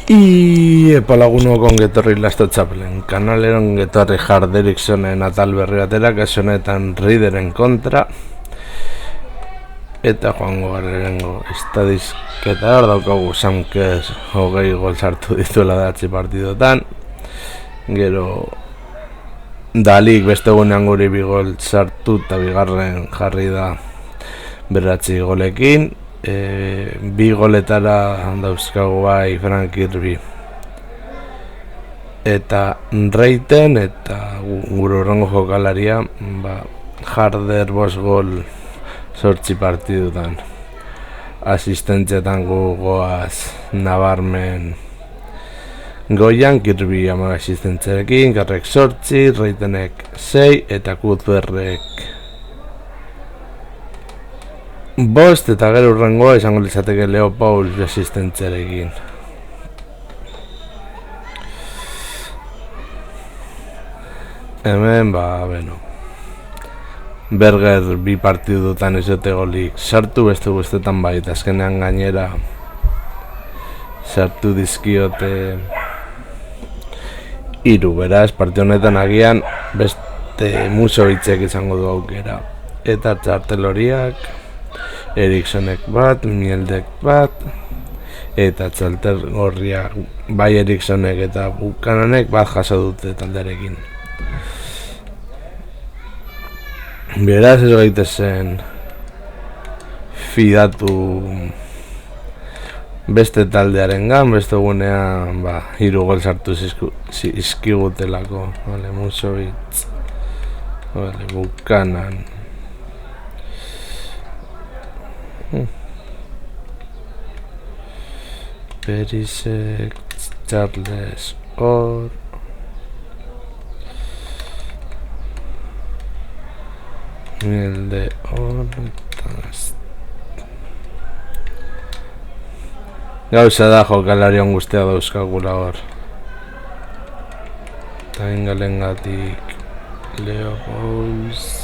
Epalagunok ongetorri Last Txapelen kanalera, ongetorri Hard Ericksonen atal berri batera, kasu honetan Readeren kontra, eta joango garrengo estadizketa hor daukagu Samkez 20 gol sartu dituela datzi partidotan, gero Dalik beste gunean guri 2 gol sartu eta bigarren jarri da 9 golekin. 2 goletara dauzkagu bai Frank Kirby eta Reiten, eta gure urrengo jokalaria Harder 5 gol 8 partidutan. Asistentzietan goaz nabarmen goian, Kirby 10 asistentziarekin, Garrek 8, Reitenek 6 eta Cuthbertek 5, eta gero urrengoa izango litzateke Leo Paul asistentziarekin. Hemen, Berger 2 partidutan ez dute golik sartu, beste guztetan bai, eta azkenean gainera sartu dizkiote 3, beraz, partidu honetan agian beste Musovitzek izango du aukera. Eta txarteloriak Ericksonek 1, Mieldek 1, eta txalter gorriak bai Ericksonek eta Bukananek 1 jaso dute taldearekin. Beraz, ez gaitezen fidatu beste taldearengan, beste gunean 3 gol sartu zizkigutelako, Musovitz, Bukanan. Perisek, Charles Orr, Mielde Orr, gauza da jokalarion guztia dauzkagula hor. Eta ingalengatik Leo Pauls,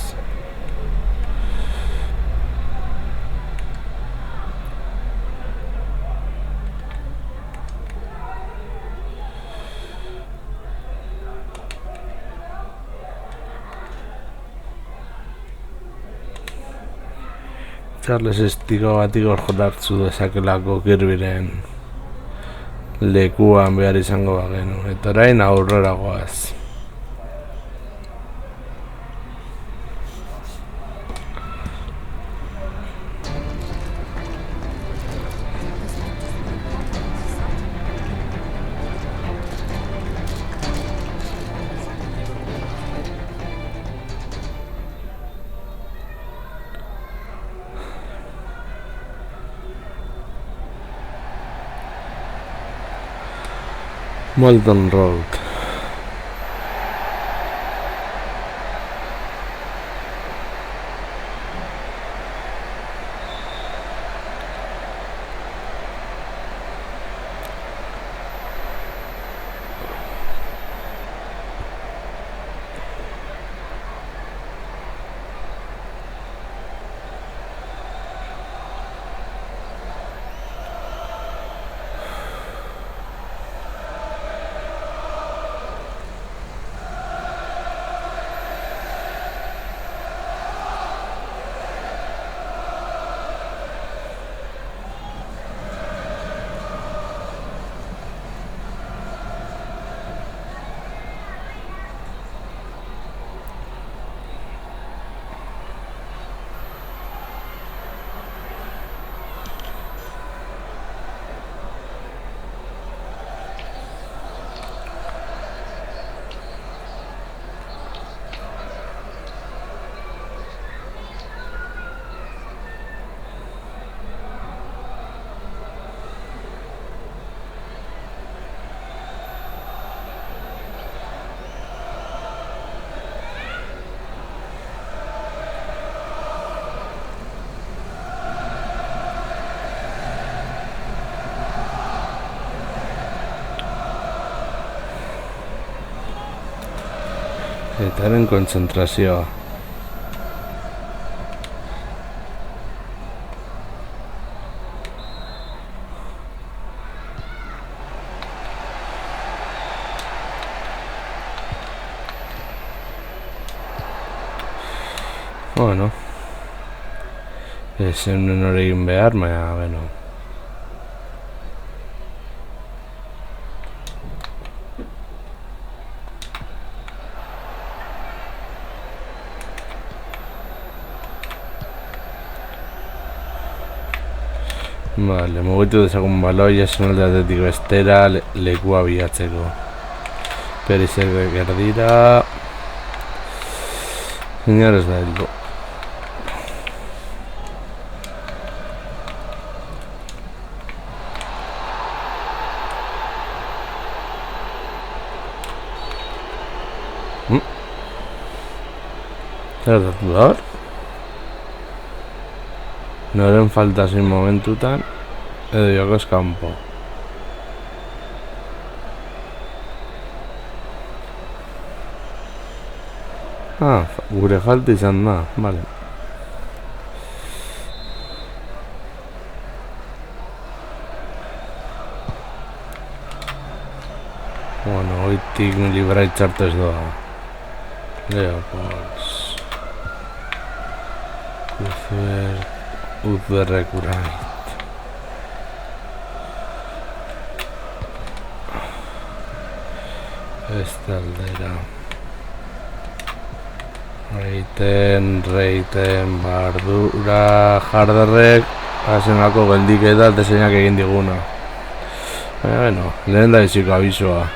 Charles estiro batik hor jotartzu dezakelako Kirbyren lekuan behar izango bagenu, eta orain aurrera goaz. Molton Road. Eta haren kontzentrazioa. Bueno, ezin hori egin behar, baina, bueno. Vale, mugitu dezagun baloia esan aldeatetik bestera lekua bilatzeko. Perizek erdira. Inor ez da heldu. Zer datu da hor? Noren falta zein momentutan edo jokoz kanpo. Gure falta izan da, vale. Bueno, hoitik libra itxartu ez doa. Leopolds. Uzberrek urait. Ez aldera. Reiten, bardura, jarderrek, hasenako geldik eta deseinak egin diguna. Baina, bueno, lehen da iziko abisoa.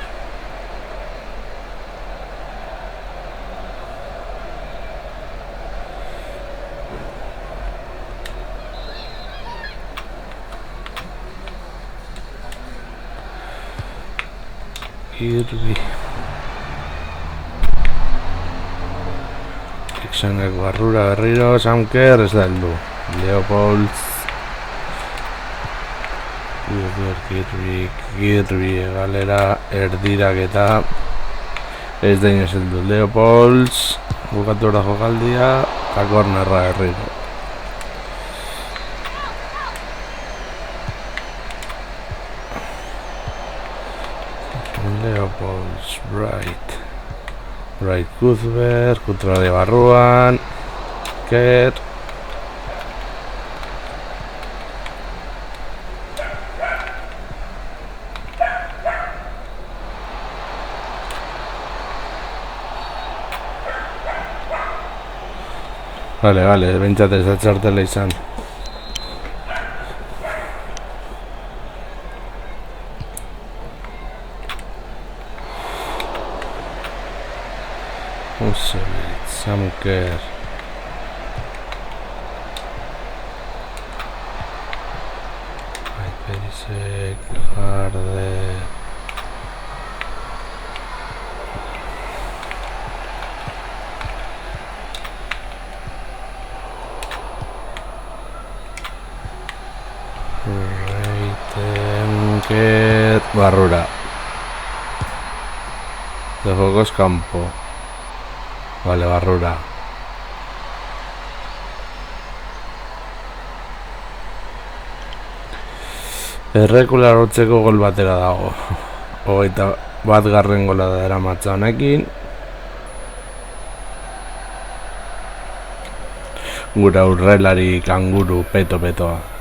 Irbi. Iksanek barrura berriro, Samker ez da heldu. Leopolds. Kirby galera erdirak eta ez da inoz heldu. Leopolds. Bukatu da jokaldia. Eta kornerra berriro. Leopolds, Bright Cuthbert, Kutra de barruan, Ker. Vale, bentsat ez da txartela izan. Samker. Perizek, Harder. Reiten, barrura. De juegos campo. Vale, barrura. Errekular hotzeko gol batera dago. Hogeita bat garren gola da eramatza honekin. Gura urrelari kanguru peto-petoa.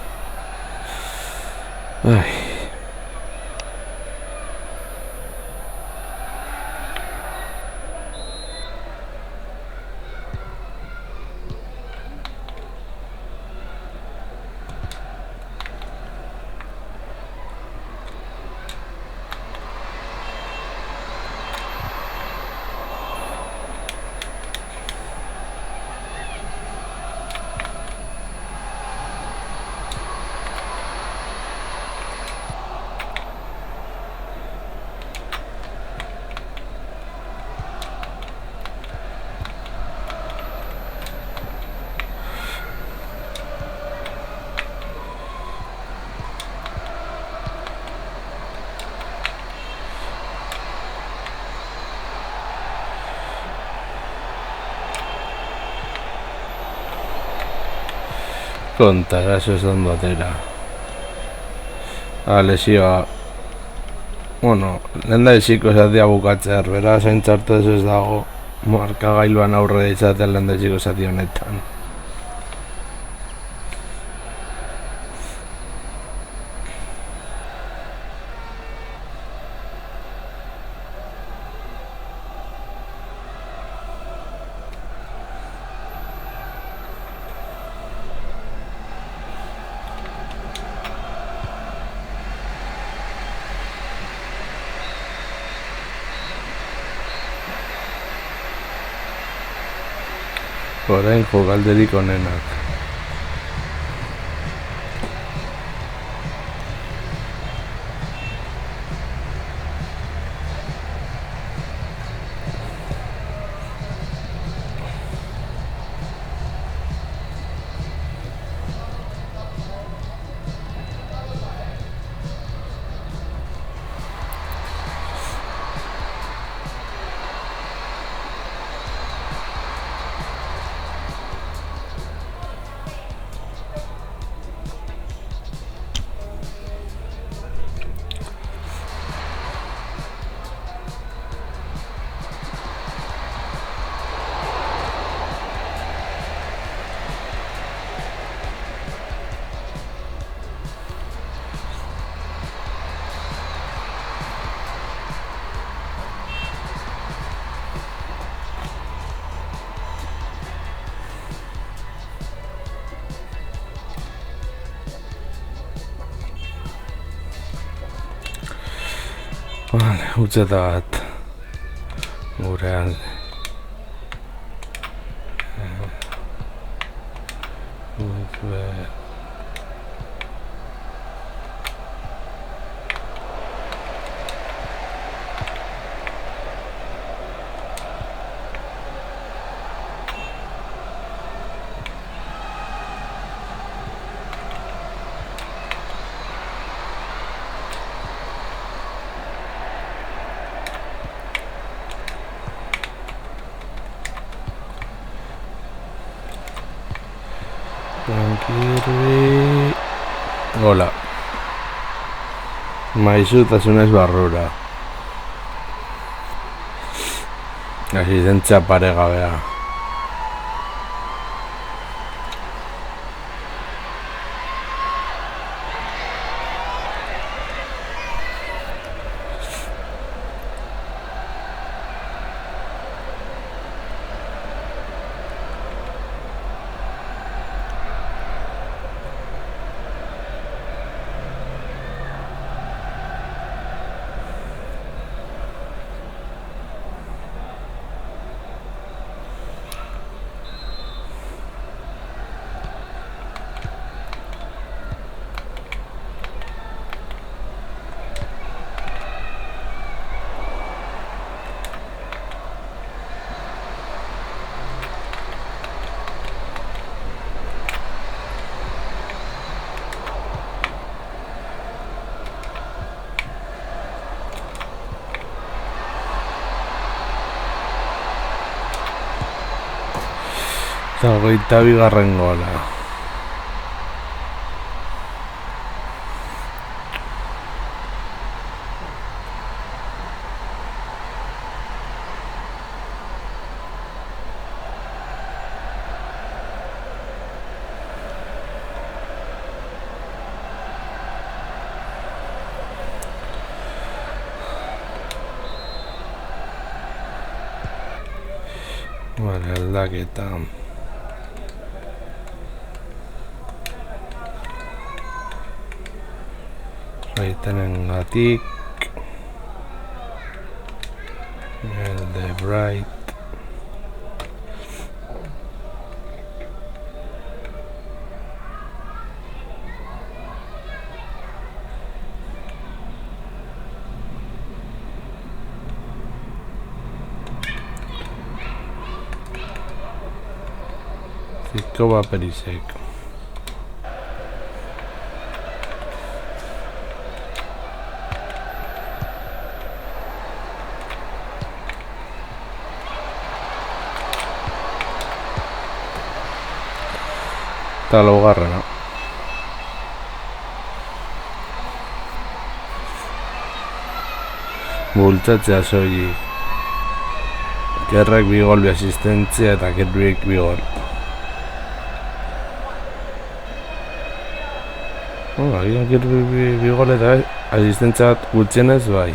Konta, eso es ondo atera. Lesioa. Bueno, lehen da iziko esatia bukatzear, beraz hain txartu ez dago markagailuan aurre izatea lehen da iziko esati honetan. Orain jokalderik onenak. Vale, utzeta bat gurean Kirby gola maizutasunez barrura asistentzia paregabea. Eta 22. gola. Vale, aldaketa. Raitenengatik De Bright Zikoba Perisek. Eta laugarrena. Bultzatzea soilik. Gerrak 2 gol, 2 asistentzia eta Kirbyk 2 gol. Agian Kirby 2 gol eta asistentzia bat gutxienez bai.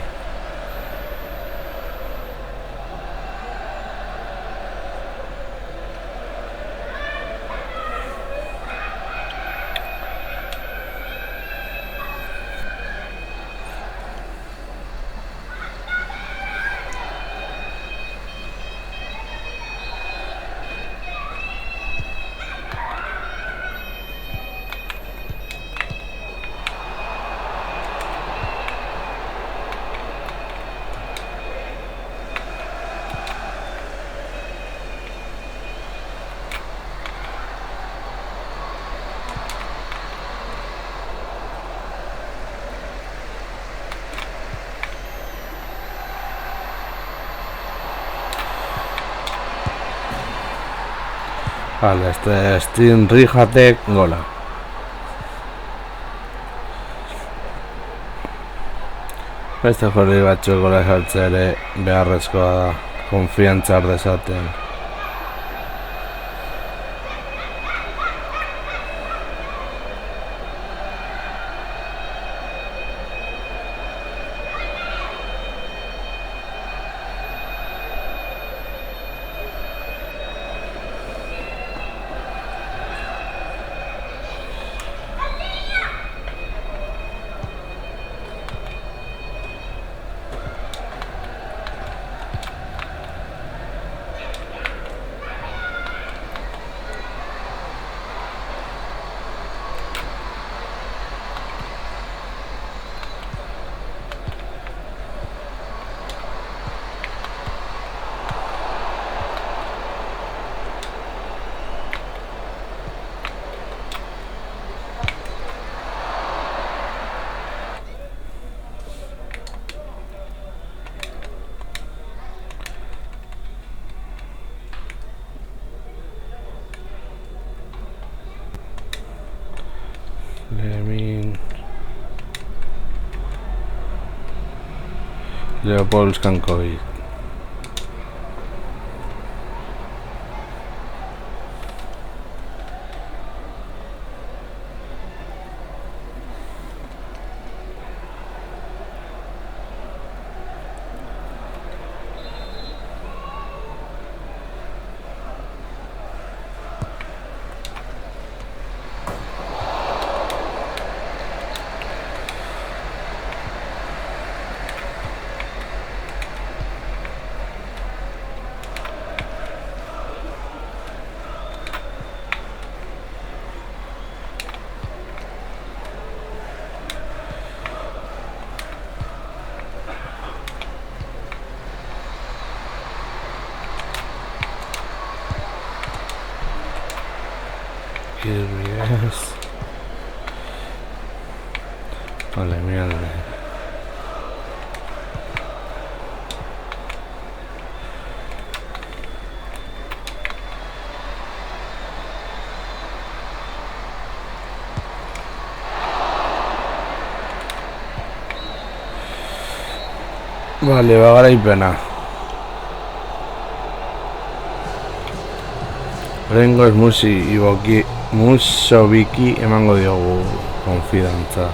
Vale, Steam Rijatek gola. Beste joli batzuk gola sartzea ere beharrezkoa da, konfiantza har dezaten. Leopold Skankovic. Yes. Vale, mierda. Vale, va garaipena. Oraingoz Musoviki emango diogu konfidantza.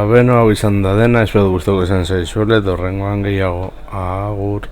Beno, hau izan da dena, espero gustoko izan zaizuela, eta horrengoan gehiago. Agur.